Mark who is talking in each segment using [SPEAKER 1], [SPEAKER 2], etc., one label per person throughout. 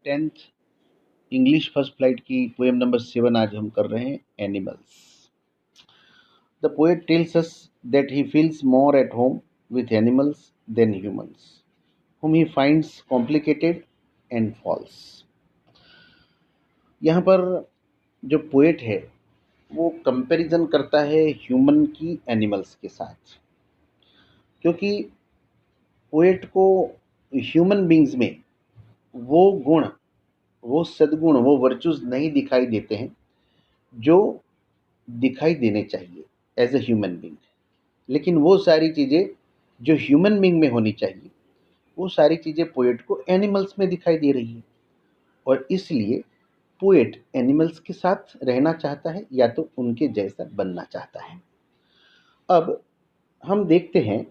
[SPEAKER 1] 10th English first flight की poem number 7 आज हम कर रहे हैं, animals. The poet tells us that he feels more at home with animals then humans whom he finds complicated and false। यहाँ पर जो पोएट है वो कंपैरिजन करता है ह्यूमन की एनिमल्स के साथ, क्योंकि पोएट को ह्यूमन बींग्स में वो गुण, वो सद्गुण, वो वर्चुज नहीं दिखाई देते हैं जो दिखाई देने चाहिए एज ए ह्यूमन बींग। लेकिन वो सारी चीज़ें जो ह्यूमन बींग में होनी चाहिए, वो सारी चीज़ें पोएट को एनिमल्स में दिखाई दे रही है, और इसलिए पोएट एनिमल्स के साथ रहना चाहता है या तो उनके जैसा बनना चाहता है। अब हम देखते हैं,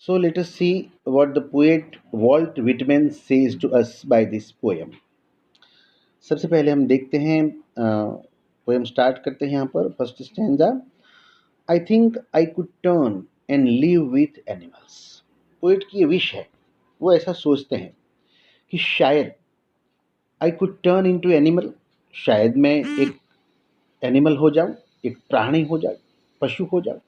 [SPEAKER 1] so let us see what the poet Walt Whitman says to us by this poem. सबसे पहले हम देखते हैं, पोएम स्टार्ट करते हैं यहाँ पर first stanza. I think I could turn and live with animals. Poet की ये विश है, वो ऐसा सोचते हैं कि शायद I could turn into animal, शायद मैं एक एनिमल हो जाऊं, एक प्राणी हो जाऊं, पशु हो जाऊं।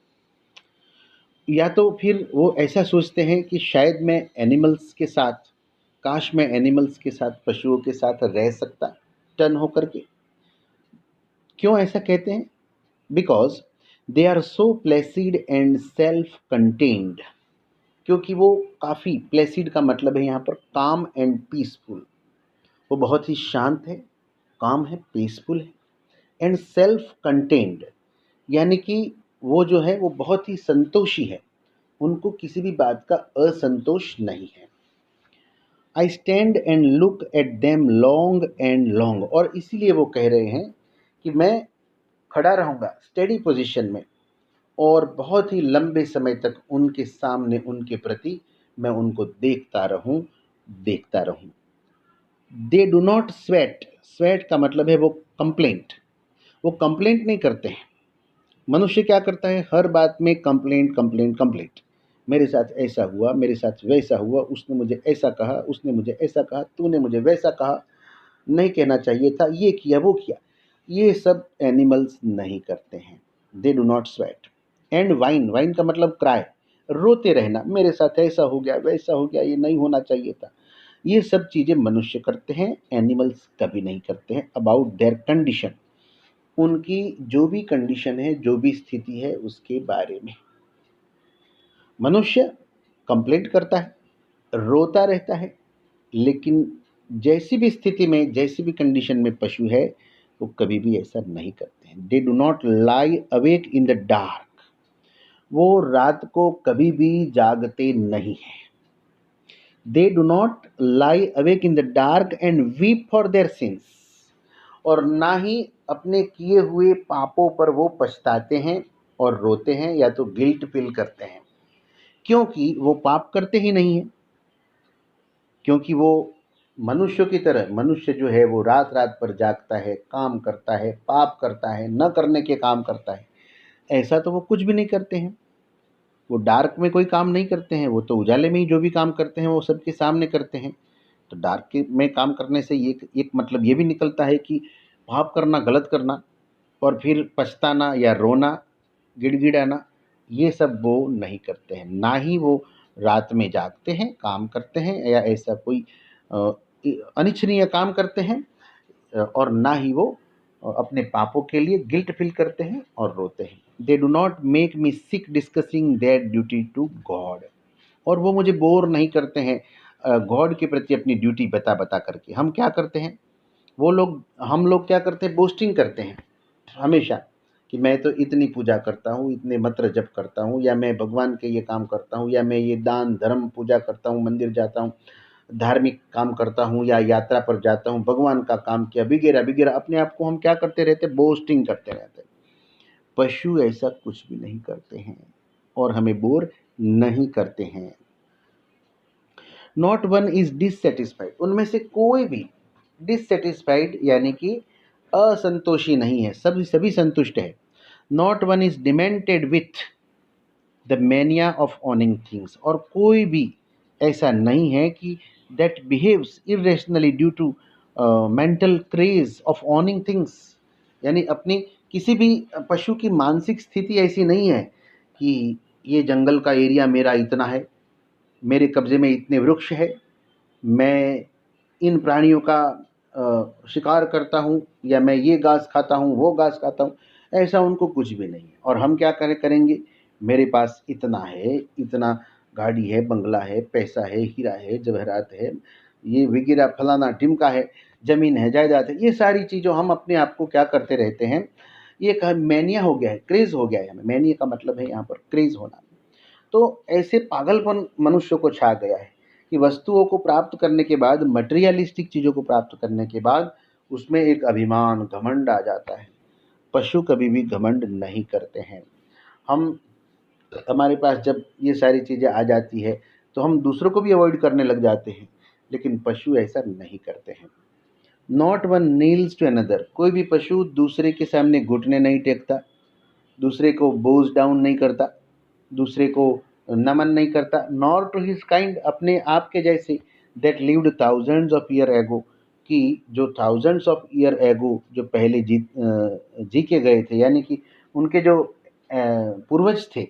[SPEAKER 1] या तो फिर वो ऐसा सोचते हैं कि शायद मैं एनिमल्स के साथ, काश मैं एनिमल्स के साथ, पशुओं के साथ रह सकता टर्न होकर के। क्यों ऐसा कहते हैं? Because they are so placid and self contained. क्योंकि वो काफ़ी, प्लेसिड का मतलब है यहाँ पर काम एंड पीसफुल, वो बहुत ही शांत है, काम है, पीसफुल है, एंड सेल्फ कंटेन्ड यानी कि वो जो है वो बहुत ही संतोषी है, उनको किसी भी बात का असंतोष नहीं है। I stand and look at them long and long, और इसीलिए वो कह रहे हैं कि मैं खड़ा रहूँगा स्टेडी पोजीशन में और बहुत ही लंबे समय तक उनके सामने, उनके प्रति मैं उनको देखता रहूँ, देखता रहूँ। दे डू नॉट स्वेट, स्वेट का मतलब है वो कंप्लेंट, वो कंप्लेंट नहीं करते हैं। मनुष्य क्या करता है? हर बात में कंप्लेंट कंप्लेंट कंप्लेंट। मेरे साथ ऐसा हुआ, मेरे साथ वैसा हुआ, उसने मुझे ऐसा कहा, उसने मुझे ऐसा कहा, तूने मुझे वैसा कहा, नहीं कहना चाहिए था, ये किया वो किया। ये सब एनिमल्स नहीं करते हैं। They do not sweat. And wine, wine का मतलब क्राई, रोते रहना, मेरे साथ ऐसा हो गया, वैसा हो गया, ये नहीं होना चाहिए था। ये सब चीज़ें मनुष्य करते हैं, एनिमल्स कभी नहीं करते हैं। अबाउट देयर कंडीशन, उनकी जो भी कंडीशन है, जो भी स्थिति है, उसके बारे में। मनुष्य कंप्लेंट करता है, रोता रहता है, लेकिन जैसी भी स्थिति में, जैसी भी कंडीशन में पशु है, वो कभी भी ऐसा नहीं करते हैं। They do not lie awake in the dark, वो रात को कभी भी जागते नहीं हैं। They do not lie awake in the dark and weep for their since, और ना ही अपने किए हुए पापों पर वो पछताते हैं और रोते हैं या तो गिल्ट फील करते हैं, क्योंकि वो पाप करते ही नहीं हैं। क्योंकि वो मनुष्यों की तरह, मनुष्य जो है वो रात रात पर जागता है, काम करता है, पाप करता है, न करने के काम करता है। ऐसा तो वो कुछ भी नहीं करते हैं। वो डार्क में कोई काम नहीं करते हैं, वो तो उजाले में ही जो भी काम करते हैं वो सबके सामने करते हैं। तो डार्क में काम करने से एक मतलब ये भी निकलता है कि पाप करना, गलत करना और फिर पछताना या रोना, गिड़गिड़ाना, ये सब वो नहीं करते हैं। ना ही वो रात में जागते हैं, काम करते हैं, या ऐसा कोई अनिच्छनीय काम करते हैं, और ना ही वो अपने पापों के लिए गिल्ट फील करते हैं और रोते हैं। They do not make me sick discussing their duty to God, और वो मुझे बोर नहीं करते हैं गॉड के प्रति अपनी ड्यूटी बता बता करके। हम क्या करते हैं, वो लोग, हम लोग क्या करते हैं, बोस्टिंग करते हैं हमेशा कि मैं तो इतनी पूजा करता हूँ, इतने मंत्र जप करता हूँ, या मैं भगवान के ये काम करता हूँ, या मैं ये दान धर्म पूजा करता हूँ, मंदिर जाता हूँ, धार्मिक काम करता हूँ, या यात्रा पर जाता हूँ, भगवान का काम किया, वगैरह वगैरह। अपने आप को हम क्या करते रहते, बोस्टिंग करते रहते। पशु ऐसा कुछ भी नहीं करते हैं और हमें बोर नहीं करते हैं। नॉट वन इज डिससेटिस्फाइड, उनमें से कोई भी डिससेटिस्फाइड यानी कि असंतोषी नहीं है, सभी सभी संतुष्ट है। Not one is demented with the mania of owning things, और कोई भी ऐसा नहीं है कि that behaves irrationally due to mental craze of owning things। यानी अपनी किसी भी पशु की मानसिक स्थिति ऐसी नहीं है कि ये जंगल का एरिया मेरा इतना है, मेरे कब्जे में इतने वृक्ष है, मैं इन प्राणियों का शिकार करता हूँ, या मैं ये घास खाता हूँ, वो घास खाता हूँ। ऐसा उनको कुछ भी नहीं है। और हम क्या करेंगे, मेरे पास इतना है, इतना गाड़ी है, बंगला है, पैसा है, हीरा है, जवाहरात है, ये वगैरह फलाना ढिमका है, ज़मीन है, जायदाद है, ये सारी चीज़ों हम अपने आप को क्या करते रहते हैं, ये एक मैनिया हो गया है, क्रेज़ हो गया है हमें। मैनिया का मतलब है यहाँ पर क्रेज़ होना। तो ऐसे पागलपन मनुष्य को छा गया है कि वस्तुओं को प्राप्त करने के बाद, मटेरियलिस्टिक चीज़ों को प्राप्त करने के बाद उसमें एक अभिमान, घमंड आ जाता है। पशु कभी भी घमंड नहीं करते हैं। हम हमारे पास जब ये सारी चीज़ें आ जाती है तो हम दूसरों को भी अवॉइड करने लग जाते हैं, लेकिन पशु ऐसा नहीं करते हैं। Not one kneels to another, कोई भी पशु दूसरे के सामने घुटने नहीं टेकता, दूसरे को बोज डाउन नहीं करता, दूसरे को नमन नहीं करता। नॉर टू हिज काइंड, अपने आप के जैसे, that lived thousands of year ago, कि जो थाउजेंड्स ऑफ ईयर एगो जो पहले जी के गए थे, यानी कि उनके जो पूर्वज थे,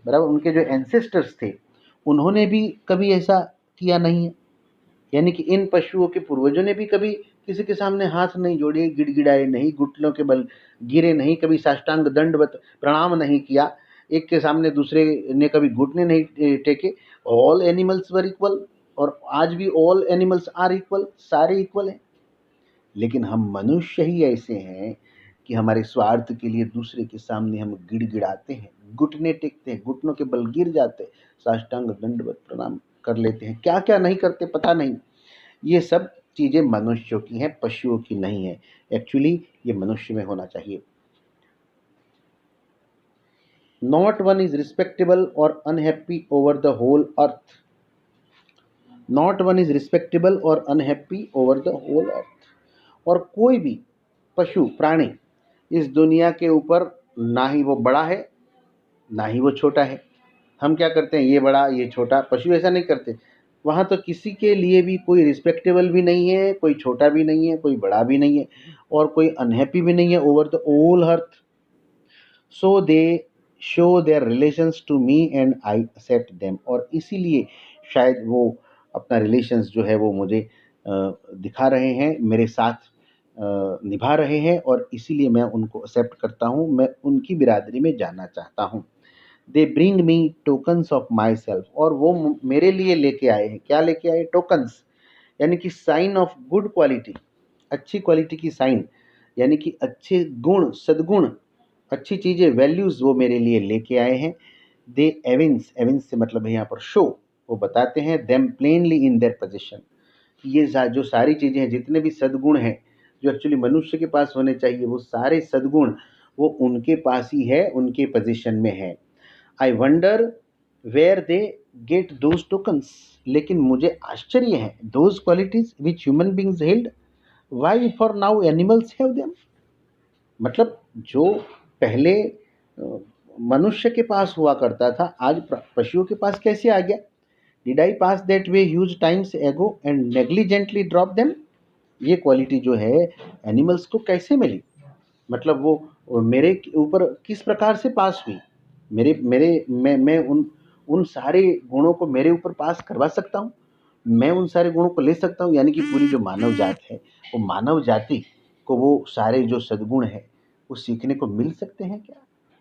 [SPEAKER 1] बराबर, उनके जो एंसेस्टर्स थे, उन्होंने भी कभी ऐसा किया नहीं है। यानी कि इन पशुओं के पूर्वजों ने भी कभी किसी के सामने हाथ नहीं जोड़े, गिड़गिड़ाए नहीं, घुटनों के बल गिरे नहीं, कभी साष्टांग दंडवत प्रणाम नहीं किया, एक के सामने दूसरे ने कभी घुटने नहीं टेके। ऑल एनिमल्स वर इक्वल, और आज भी ऑल एनिमल्स आर इक्वल, सारे इक्वल हैं। लेकिन हम मनुष्य ही ऐसे हैं कि हमारे स्वार्थ के लिए दूसरे के सामने हम गिड़गिड़ाते हैं, घुटने टेकते हैं, घुटनों के बल गिर जाते हैं, साष्टांग दंडवत प्रणाम कर लेते हैं, क्या क्या नहीं करते पता नहीं। ये सब चीज़ें मनुष्यों की हैं, पशुओं की नहीं है। एक्चुअली ये मनुष्य में होना चाहिए। नॉट वन इज रिस्पेक्टेबल और unhappy over the whole earth. Not one is respectable और unhappy over the whole earth. और कोई भी पशु प्राणी इस दुनिया के ऊपर, ना ही वो बड़ा है ना ही वो छोटा है। हम क्या करते हैं, ये बड़ा ये छोटा, पशु ऐसा नहीं करते। वहाँ तो किसी के लिए भी कोई रिस्पेक्टेबल भी नहीं है, कोई छोटा भी नहीं है, कोई बड़ा भी नहीं है, और कोई अनहैप्पी भी नहीं है over the whole earth. So they show their relations to me and I accept them. और इसीलिए शायद वो अपना रिलेशंस जो है वो मुझे दिखा रहे हैं, मेरे साथ निभा रहे हैं, और इसीलिए मैं उनको एक्सेप्ट करता हूँ, मैं उनकी बिरादरी में जाना चाहता हूँ। They bring me tokens of my self, और वो मेरे लिए लेके आए हैं, क्या लेके आए, टोकन्स, यानी कि साइन ऑफ गुड क्वालिटी, अच्छी क्वालिटी की साइन, यानी कि अच्छे गुण, सद्गुण, अच्छी चीज़ें, वैल्यूज़ वो मेरे लिए लेके आए हैं। दे एविंस, एविंस से मतलब है यहाँ पर शो, वो बताते हैं, them plainly in their position. ये जो सारी चीज़ें हैं, जितने भी सद्गुण हैं जो एक्चुअली मनुष्य के पास होने चाहिए, वो सारे सद्गुण वो उनके पास ही है, उनके पोजीशन में है। I wonder where they get those tokens, लेकिन मुझे आश्चर्य है, those qualities which human beings held, why for now animals have them. मतलब जो पहले मनुष्य के पास हुआ करता था, आज पशुओं के पास कैसे आ गया। Did I pass that way huge times एगो एंड नेग्लिजेंटली ड्रॉप देम। ये क्वालिटी जो है एनिमल्स को कैसे मिली, मतलब वो मेरे ऊपर किस प्रकार से पास हुई। मेरे मेरे मैं उन सारे गुणों को मेरे ऊपर पास करवा सकता हूँ, मैं उन सारे गुणों को ले सकता हूँ। यानी कि पूरी जो मानव जात है, वो मानव जाति को वो सारे जो सद्गुण है वो सीखने को मिल सकते हैं क्या,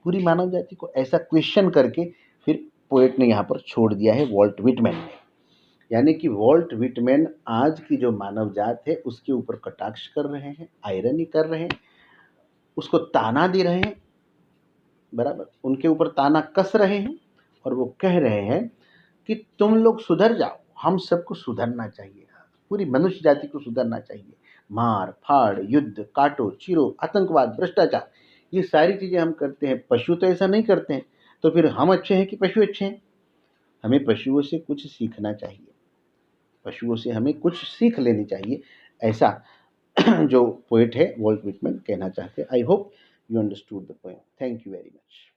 [SPEAKER 1] पूरी मानव जाति को। ऐसा क्वेश्चन करके फिर पोएट ने यहाँ पर छोड़ दिया है, वॉल्ट विटमैन ने। यानी कि वॉल्ट विटमैन आज की जो मानव जात है उसके ऊपर कटाक्ष कर रहे हैं, आयरनी कर रहे हैं, उसको ताना दे रहे हैं, बराबर, उनके ऊपर ताना कस रहे हैं, और वो कह रहे हैं कि तुम लोग सुधर जाओ, हम सबको सुधरना चाहिए, पूरी मनुष्य जाति को सुधरना चाहिए। मार फाड़, युद्ध, काटो चीरो, आतंकवाद, भ्रष्टाचार, ये सारी चीज़ें हम करते हैं, पशु तो ऐसा नहीं करते हैं। तो फिर हम अच्छे हैं कि पशु अच्छे हैं। हमें पशुओं से कुछ सीखना चाहिए, पशुओं से हमें कुछ सीख लेनी चाहिए, ऐसा जो पोएट है वॉल्ट विटमैन कहना चाहते हैं। I hope you understood the poem. Thank you very much.